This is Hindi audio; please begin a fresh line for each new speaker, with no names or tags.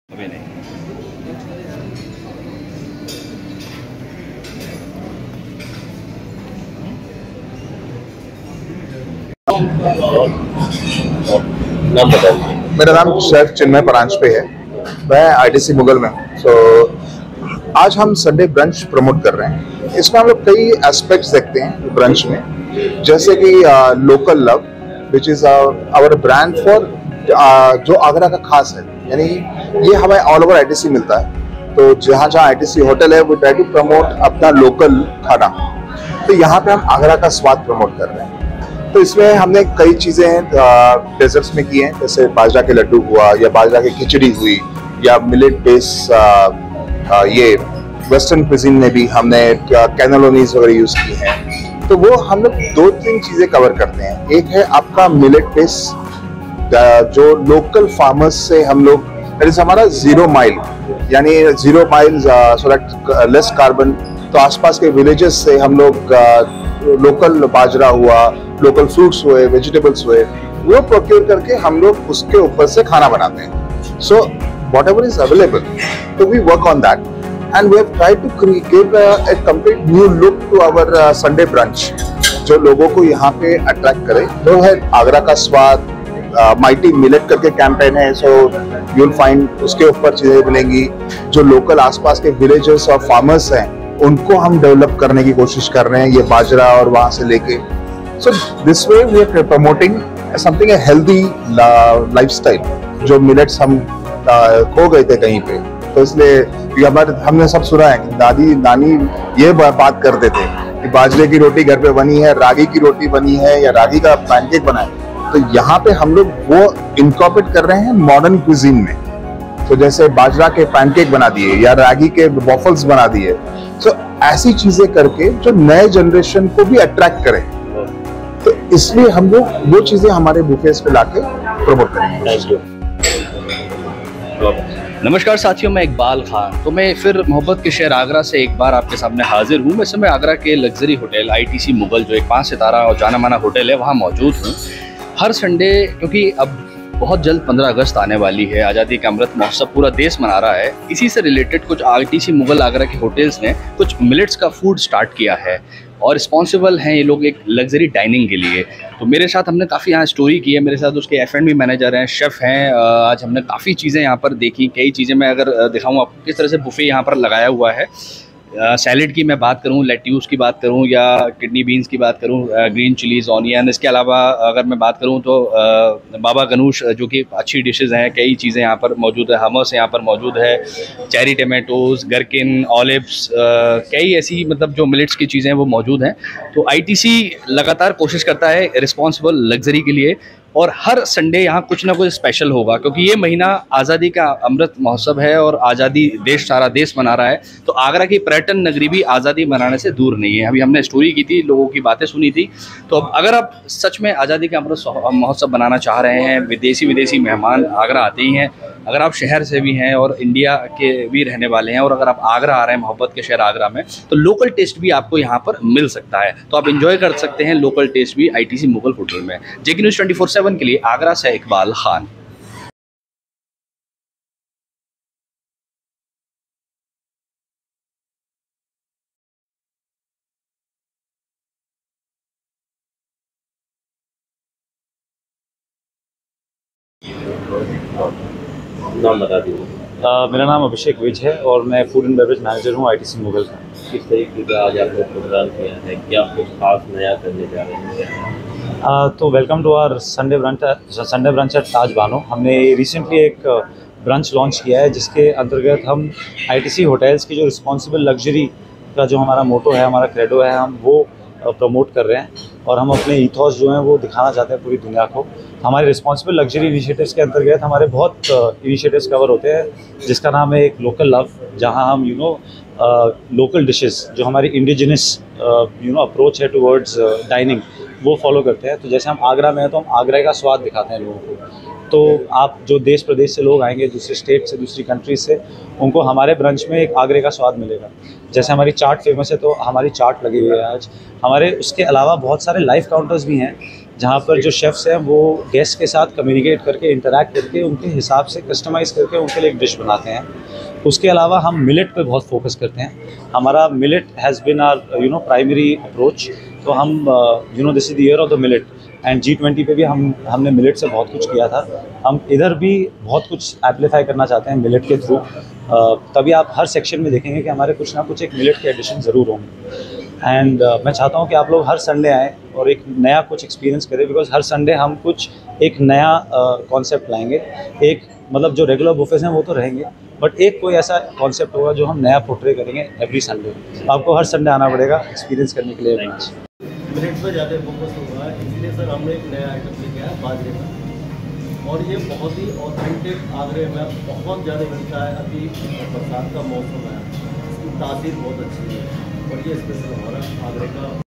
अभी नहीं।
नाम बताइए।
मेरा नाम शेफ चिन्मय परांजपे है। मैं आईटीसी मुगल में हूँ। आज हम संडे ब्रंच प्रमोट कर रहे हैं। इसमें हम लोग कई एस्पेक्ट्स देखते हैं ब्रंच में, जैसे कि local love which is our brand for जो आगरा का खास है, यानी ये हमें ऑल ओवर आईटीसी मिलता है। तो जहाँ जहाँ आईटीसी होटल है, वो ट्राई टू प्रमोट अपना लोकल खाना। तो यहाँ पे हम आगरा का स्वाद प्रमोट कर रहे हैं। तो इसमें हमने कई चीज़ें डेजर्ट्स में की हैं, जैसे बाजरा के लड्डू हुआ, या बाजरा की खिचड़ी हुई, या मिलेट बेस्ड ये वेस्टर्न क्विजीन में भी हमने कैनोलोनीज वगैरह यूज़ की हैं। तो वो हम लोग 2-3 चीज़ें कवर करते हैं। एक है आपका मिलेट बेस्ड, जो लोकल फार्मर्स से हम लोग, जैसे हमारा 0 माइल, यानी 0 miles so that less carbon. तो आसपास के विलेजेस से हम लोग लोकल बाजरा हुआ, लोकल फ्रूट्स हुए, वेजिटेबल्स हुए, वो प्रोक्योर करके हम लोग उसके ऊपर से खाना बनाते हैं। सो whatever is available, so we work on that, and we have tried to give a complete new look to our Sunday brunch, जो लोगों को यहाँ पे अट्रैक्ट करे। वो है आगरा का स्वाद, माइटी मिलेट करके कैंपेन है, सो यू विल फाइंड उसके ऊपर चीज़ें मिलेंगी। जो लोकल आसपास के विलेजेस और फार्मर्स हैं, उनको हम डेवलप करने की कोशिश कर रहे हैं, ये बाजरा और वहाँ से लेके। So this way we are promoting something a healthy lifestyle, जो मिलेट्स हम खो गए थे कहीं पे। तो इसलिए हमने सब सुना है कि दादी नानी ये बात करते थे कि बाजरे की रोटी घर पे बनी है, रागी की रोटी बनी है, या रागी का पैनकेक बना है। तो यहाँ पे हम लोग वो इनकॉर्पोरेट कर रहे हैं मॉडर्न क्विजीन में। तो जैसे बाजरा के पैनकेक बना दिए, या रागी के वॉफल्स बना दिए। तो ऐसी चीजें करके जो नए जनरेशन को भी अट्रैक्ट करें, तो इसलिए हम लोग वो चीजें हमारे बुफेस पे लाके प्रमोट करेंगे।
नमस्कार साथियों, मैं इकबाल खान। तो मैं फिर मोहब्बत के शहर आगरा से एक बार आपके सामने हाजिर हूँ। वैसे मैं आगरा के लग्जरी होटल आईटीसी मुगल, जो एक 5 सितारा और जाना माना होटल है, वहाँ मौजूद हूँ हर संडे। क्योंकि अब बहुत जल्द 15 अगस्त आने वाली है, आज़ादी का अमृत महोत्सव पूरा देश मना रहा है। इसी से रिलेटेड कुछ आईटीसी मुगल आगरा के होटल्स ने कुछ मिलेट्स का फूड स्टार्ट किया है, और रिस्पॉन्सिबल हैं ये लोग एक लग्जरी डाइनिंग के लिए। तो मेरे साथ हमने काफ़ी यहाँ स्टोरी की है, मेरे साथ उसके F&B मैनेजर हैं, शेफ़ हैं। आज हमने काफ़ी चीज़ें यहाँ पर देखी। कई चीज़ें मैं अगर दिखाऊँ आपको, किस तरह से बुफे यहाँ पर लगाया हुआ है। सैलेड की मैं बात करूं, लेट्यूस की बात करूं, या किडनी बीन्स की बात करूं, ग्रीन चिलीज़, ऑनियन। इसके अलावा अगर मैं बात करूं तो बाबा गनूश, जो कि अच्छी डिशेज़ हैं। कई चीज़ें यहाँ पर मौजूद है। हमस यहाँ पर मौजूद है, चेरी टमाटोज़, गरकिन, ऑलिव्स, कई ऐसी मतलब जो मिलेट्स की चीज़ें हैं वो मौजूद हैं। तो आईटीसी लगातार कोशिश करता है रिस्पॉन्सिबल लग्जरी के लिए, और हर संडे यहाँ कुछ ना कुछ स्पेशल होगा, क्योंकि ये महीना आज़ादी का अमृत महोत्सव है और आज़ादी सारा देश मना रहा है। तो आगरा की पर्यटन नगरी भी आज़ादी मनाने से दूर नहीं है। अभी हमने स्टोरी की थी, लोगों की बातें सुनी थी। तो अब अगर आप सच में आज़ादी का अमृत महोत्सव बनाना चाह रहे हैं, विदेशी मेहमान आगरा आते ही हैं। अगर आप शहर से भी हैं और इंडिया के भी रहने वाले हैं, और अगर आप आगरा आ रहे हैं, मोहब्बत के शहर आगरा में, तो लोकल टेस्ट भी आपको यहाँ पर मिल सकता है। तो आप एंजॉय कर सकते हैं लोकल टेस्ट भी आईटीसी मुगल होटल में। जेके न्यूज़ 24/7 के लिए आगरा से इकबाल खान।
नाम बता दीजिए।
मेरा नाम अभिषेक विज है और मैं फूड एंड बेवरेज मैनेजर हूँ आईटीसी मुगल का।
किस तरीके का आज आपने प्रोग्राम किया है, क्या कुछ खास नया करने जा रहे हैं?
तो welcome to our Sunday brunch at Taj Bano. हमने रिसेंटली एक ब्रंच लॉन्च किया है, जिसके अंतर्गत हम आईटीसी होटल्स की जो रिस्पॉन्सिबल लग्जरी का जो हमारा मोटो है, हमारा क्रेडो है, हम वो प्रमोट कर रहे हैं, और हम अपने ईथॉस जो हैं वो दिखाना चाहते हैं पूरी दुनिया को। हमारे रिस्पॉन्सिबल लग्जरी इनिशिएटिव्स के अंतर्गत हमारे बहुत इनिशिएटिव्स कवर होते हैं, जिसका नाम है एक लोकल लव, जहां हम लोकल डिशेस, जो हमारी इंडिजिनस अप्रोच है टुवर्ड्स डाइनिंग, वो फॉलो करते हैं। तो जैसे हम आगरा में हैं, तो हम आगरा का स्वाद दिखाते हैं लोगों को। तो आप जो देश प्रदेश से लोग आएंगे, दूसरे स्टेट से, दूसरी कंट्रीज से, उनको हमारे ब्रंच में एक आगरे का स्वाद मिलेगा। जैसे हमारी चाट फेमस है, तो हमारी चाट लगी हुई है आज। हमारे उसके अलावा बहुत सारे लाइव काउंटर्स भी हैं, जहाँ पर जो शेफ़्स हैं वो गेस्ट के साथ कम्युनिकेट करके इंटरैक्ट करके उनके हिसाब से कस्टमाइज़ करके उनके लिए एक डिश बनाते हैं। उसके अलावा हम मिलेट पे बहुत फोकस करते हैं। हमारा millet has been our primary approach. तो हम this is the year of the millet and G20 पे भी हमने मिलेट से बहुत कुछ किया था। हम इधर भी बहुत कुछ एम्प्लीफाई करना चाहते हैं मिलेट के थ्रू। तभी आप हर सेक्शन में देखेंगे कि हमारे कुछ ना कुछ एक मिलेट के एडिशन ज़रूर होंगे। एंड मैं चाहता हूँ कि आप लोग हर संडे आएँ और एक नया कुछ एक्सपीरियंस करें, बिकॉज हर संडे हम कुछ एक नया कॉन्सेप्ट लाएंगे। एक मतलब जो रेगुलर बुफेज हैं वो तो रहेंगे, बट एक कोई ऐसा कॉन्सेप्ट होगा जो हम नया पोर्ट्रे करेंगे एवरी संडे। आपको हर संडे आना पड़ेगा एक्सपीरियंस करने के लिए।
मिलेट पर ज़्यादा फोकस होगा, इसलिए सर हमने एक नया आइटम लेके आया बाजरे का, और ये बहुत ही ऑथेंटिक आगरे में बहुत ज़्यादा मिलता है। अभी बरसात का मौसम है, इसकी तासीर बहुत अच्छी है और ये स्पेशल हमारा आगरे का